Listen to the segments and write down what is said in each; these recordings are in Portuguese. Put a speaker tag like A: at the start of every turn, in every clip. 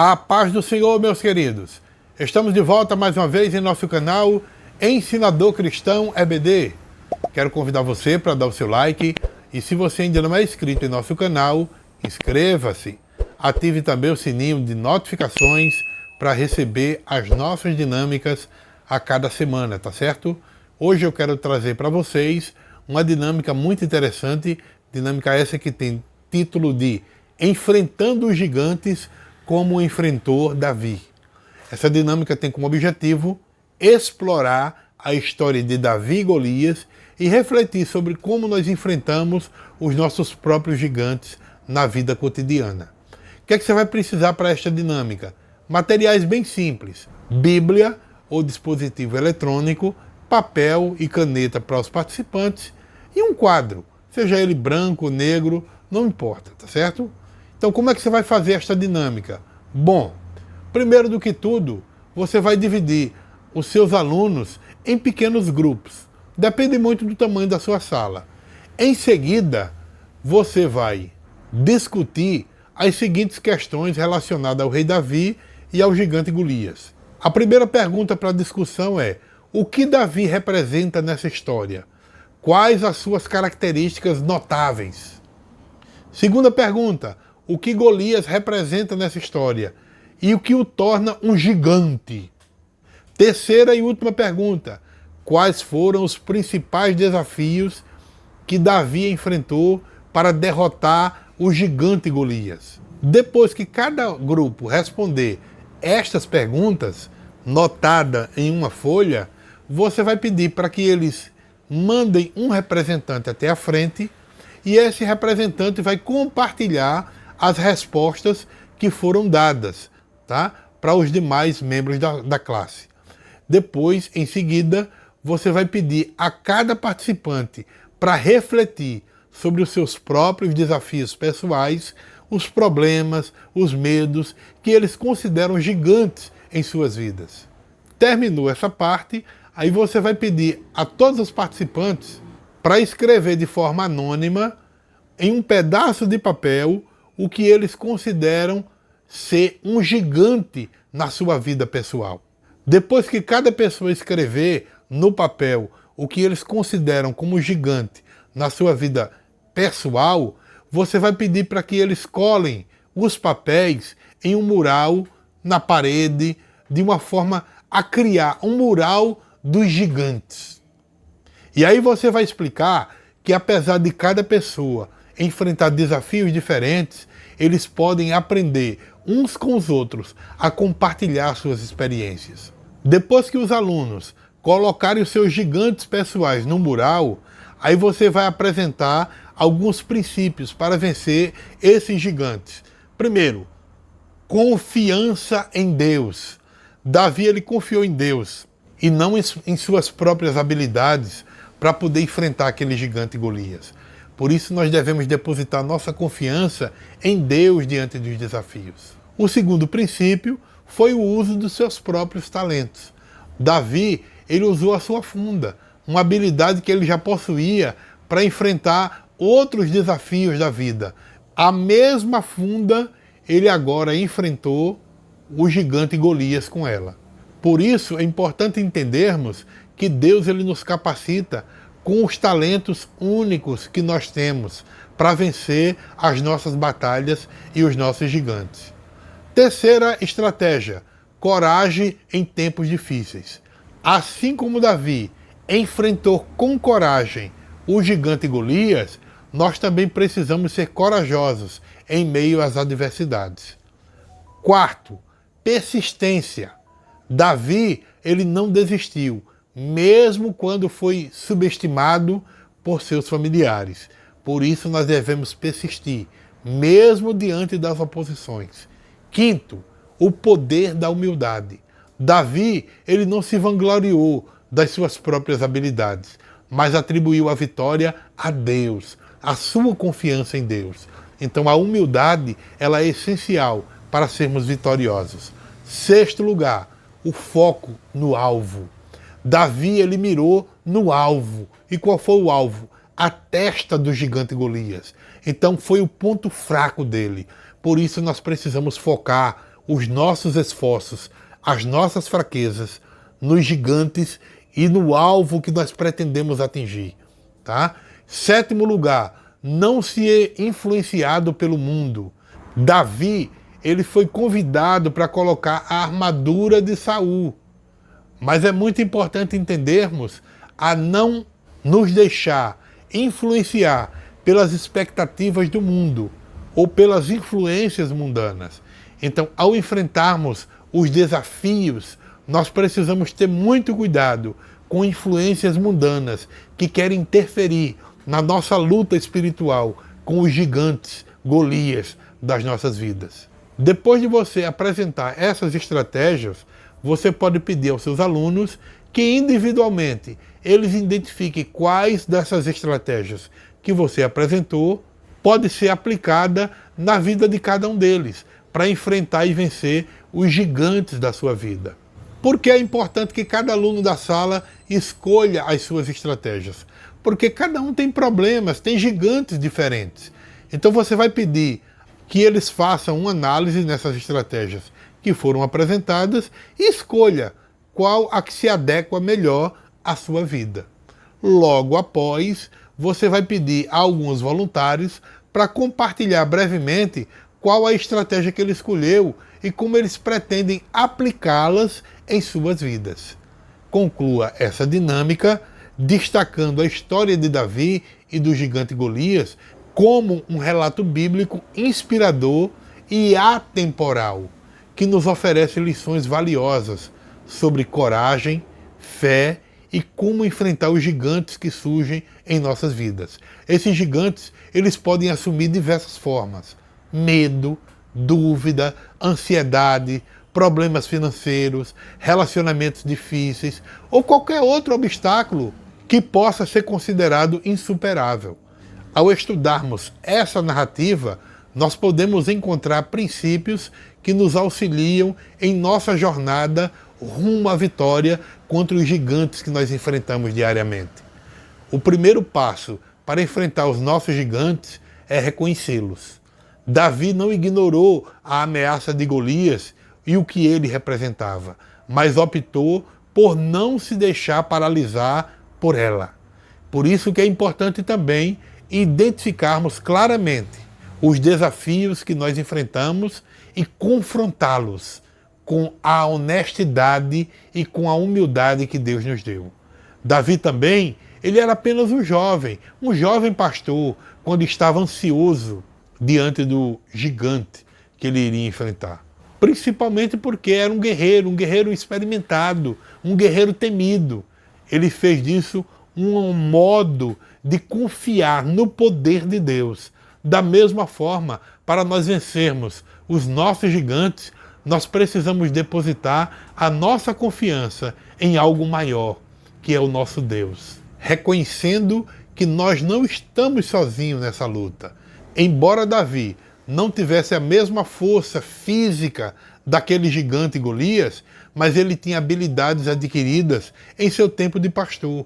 A: A paz do Senhor, meus queridos. Estamos de volta mais uma vez em nosso canal Ensinador Cristão EBD. Quero convidar você para dar o seu like e se você ainda não é inscrito em nosso canal, inscreva-se. Ative também o sininho de notificações para receber as nossas dinâmicas a cada semana, tá certo? Hoje eu quero trazer para vocês uma dinâmica muito interessante, dinâmica essa que tem título de Enfrentando os Gigantes como enfrentou Davi. Essa dinâmica tem como objetivo explorar a história de Davi e Golias e refletir sobre como nós enfrentamos os nossos próprios gigantes na vida cotidiana. O que é que você vai precisar para esta dinâmica? Materiais bem simples, Bíblia ou dispositivo eletrônico, papel e caneta para os participantes e um quadro, seja ele branco, negro, não importa, tá certo? Então, como é que você vai fazer esta dinâmica? Bom, primeiro do que tudo, você vai dividir os seus alunos em pequenos grupos. Depende muito do tamanho da sua sala. Em seguida, você vai discutir as seguintes questões relacionadas ao rei Davi e ao gigante Golias. A primeira pergunta para a discussão é: o que Davi representa nessa história? Quais as suas características notáveis? Segunda pergunta: o que Golias representa nessa história e o que o torna um gigante? Terceira e última pergunta: quais foram os principais desafios que Davi enfrentou para derrotar o gigante Golias? Depois que cada grupo responder estas perguntas, notada em uma folha, você vai pedir para que eles mandem um representante até a frente e esse representante vai compartilhar as respostas que foram dadas, tá? Para os demais membros da classe. Depois, em seguida, você vai pedir a cada participante para refletir sobre os seus próprios desafios pessoais, os problemas, os medos que eles consideram gigantes em suas vidas. Terminou essa parte, aí você vai pedir a todos os participantes para escrever de forma anônima, em um pedaço de papel, o que eles consideram ser um gigante na sua vida pessoal. Depois que cada pessoa escrever no papel o que eles consideram como gigante na sua vida pessoal, você vai pedir para que eles colhem os papéis em um mural na parede, de uma forma a criar um mural dos gigantes. E aí você vai explicar que apesar de cada pessoa enfrentar desafios diferentes, eles podem aprender uns com os outros a compartilhar suas experiências. Depois que os alunos colocarem os seus gigantes pessoais no mural, aí você vai apresentar alguns princípios para vencer esses gigantes. Primeiro, confiança em Deus. Davi ele confiou em Deus e não em suas próprias habilidades para poder enfrentar aquele gigante Golias. Por isso nós devemos depositar nossa confiança em Deus diante dos desafios. O segundo princípio foi o uso dos seus próprios talentos. Davi, ele usou a sua funda, uma habilidade que ele já possuía para enfrentar outros desafios da vida. A mesma funda, ele agora enfrentou o gigante Golias com ela. Por isso é importante entendermos que Deus ele nos capacita com os talentos únicos que nós temos para vencer as nossas batalhas e os nossos gigantes. Terceira estratégia: coragem em tempos difíceis. Assim como Davi enfrentou com coragem o gigante Golias, nós também precisamos ser corajosos em meio às adversidades. Quarto, persistência. Davi, ele não desistiu, mesmo quando foi subestimado por seus familiares. Por isso nós devemos persistir, mesmo diante das oposições. Quinto, o poder da humildade. Davi, ele não se vangloriou das suas próprias habilidades, mas atribuiu a vitória a Deus, a sua confiança em Deus. Então a humildade, ela é essencial para sermos vitoriosos. Sexto lugar, o foco no alvo. Davi, ele mirou no alvo. E qual foi o alvo? A testa do gigante Golias. Então foi o ponto fraco dele. Por isso nós precisamos focar os nossos esforços, as nossas fraquezas nos gigantes e no alvo que nós pretendemos atingir, tá? Sétimo lugar, não se influenciado pelo mundo. Davi, ele foi convidado para colocar a armadura de Saul. Mas é muito importante entendermos a não nos deixar influenciar pelas expectativas do mundo ou pelas influências mundanas. Então, ao enfrentarmos os desafios, nós precisamos ter muito cuidado com influências mundanas que querem interferir na nossa luta espiritual com os gigantes, Golias das nossas vidas. Depois de você apresentar essas estratégias, você pode pedir aos seus alunos que individualmente eles identifiquem quais dessas estratégias que você apresentou pode ser aplicada na vida de cada um deles para enfrentar e vencer os gigantes da sua vida. Por que é importante que cada aluno da sala escolha as suas estratégias? Porque cada um tem problemas, tem gigantes diferentes. Então você vai pedir que eles façam uma análise nessas estratégias que foram apresentadas e escolha qual a que se adequa melhor à sua vida. Logo após, você vai pedir a alguns voluntários para compartilhar brevemente qual a estratégia que ele escolheu e como eles pretendem aplicá-las em suas vidas. Conclua essa dinâmica destacando a história de Davi e do gigante Golias como um relato bíblico inspirador e atemporal, que nos oferece lições valiosas sobre coragem, fé e como enfrentar os gigantes que surgem em nossas vidas. Esses gigantes, eles podem assumir diversas formas: medo, dúvida, ansiedade, problemas financeiros, relacionamentos difíceis ou qualquer outro obstáculo que possa ser considerado insuperável. Ao estudarmos essa narrativa, nós podemos encontrar princípios que nos auxiliam em nossa jornada rumo à vitória contra os gigantes que nós enfrentamos diariamente. O primeiro passo para enfrentar os nossos gigantes é reconhecê-los. Davi não ignorou a ameaça de Golias e o que ele representava, mas optou por não se deixar paralisar por ela. Por isso que é importante também identificarmos claramente os desafios que nós enfrentamos e confrontá-los com a honestidade e com a humildade que Deus nos deu. Davi também, ele era apenas um jovem pastor, quando estava ansioso diante do gigante que ele iria enfrentar. Principalmente porque era um guerreiro experimentado, um guerreiro temido. Ele fez disso um modo de confiar no poder de Deus. Da mesma forma, para nós vencermos os nossos gigantes, nós precisamos depositar a nossa confiança em algo maior, que é o nosso Deus. Reconhecendo que nós não estamos sozinhos nessa luta. Embora Davi não tivesse a mesma força física daquele gigante Golias, mas ele tinha habilidades adquiridas em seu tempo de pastor,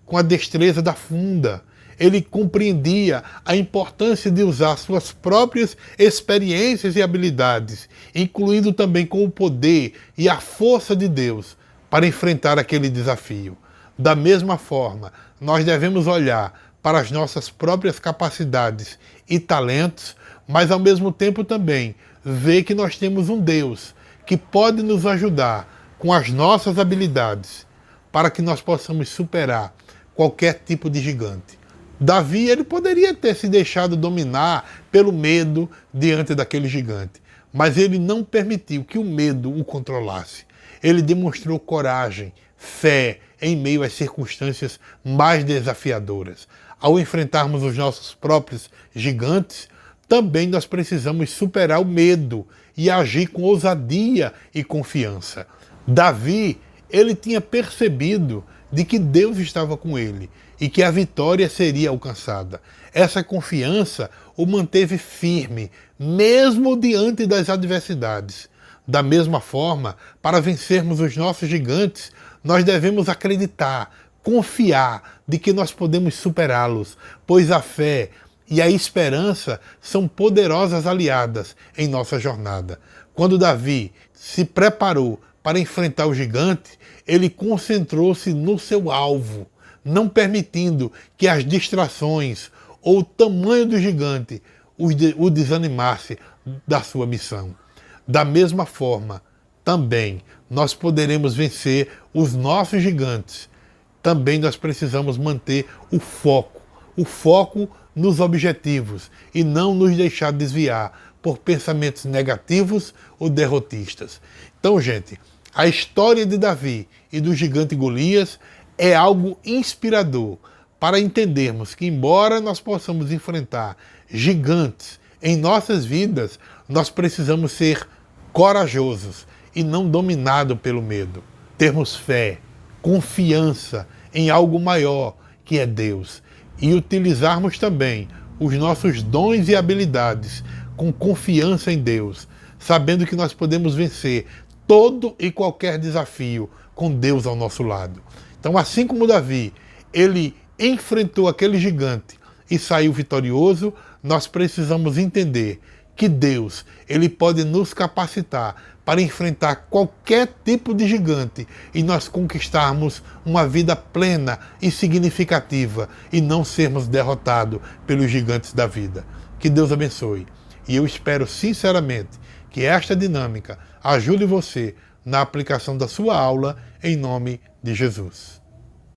A: com a destreza da funda. Ele compreendia a importância de usar suas próprias experiências e habilidades, incluindo também com o poder e a força de Deus, para enfrentar aquele desafio. Da mesma forma, nós devemos olhar para as nossas próprias capacidades e talentos, mas ao mesmo tempo também ver que nós temos um Deus que pode nos ajudar com as nossas habilidades para que nós possamos superar qualquer tipo de gigante. Davi, ele poderia ter se deixado dominar pelo medo diante daquele gigante, mas ele não permitiu que o medo o controlasse. Ele demonstrou coragem, fé em meio às circunstâncias mais desafiadoras. Ao enfrentarmos os nossos próprios gigantes, também nós precisamos superar o medo e agir com ousadia e confiança. Davi, ele tinha percebido de que Deus estava com ele e que a vitória seria alcançada. Essa confiança o manteve firme, mesmo diante das adversidades. Da mesma forma, para vencermos os nossos gigantes, nós devemos acreditar, confiar de que nós podemos superá-los, pois a fé e a esperança são poderosas aliadas em nossa jornada. Quando Davi se preparou para enfrentar o gigante, ele concentrou-se no seu alvo, não permitindo que as distrações ou o tamanho do gigante o desanimasse da sua missão. Da mesma forma, também nós poderemos vencer os nossos gigantes. Também nós precisamos manter o foco nos objetivos e não nos deixar desviar por pensamentos negativos ou derrotistas. Então, gente, a história de Davi e do gigante Golias é algo inspirador para entendermos que, embora nós possamos enfrentar gigantes em nossas vidas, nós precisamos ser corajosos e não dominados pelo medo. Termos fé, confiança em algo maior, que é Deus, e utilizarmos também os nossos dons e habilidades com confiança em Deus, sabendo que nós podemos vencer todo e qualquer desafio com Deus ao nosso lado. Então, assim como Davi, ele enfrentou aquele gigante e saiu vitorioso, nós precisamos entender que Deus, ele pode nos capacitar para enfrentar qualquer tipo de gigante e nós conquistarmos uma vida plena e significativa e não sermos derrotados pelos gigantes da vida. Que Deus abençoe. E eu espero sinceramente que esta dinâmica ajude você na aplicação da sua aula em nome de Jesus.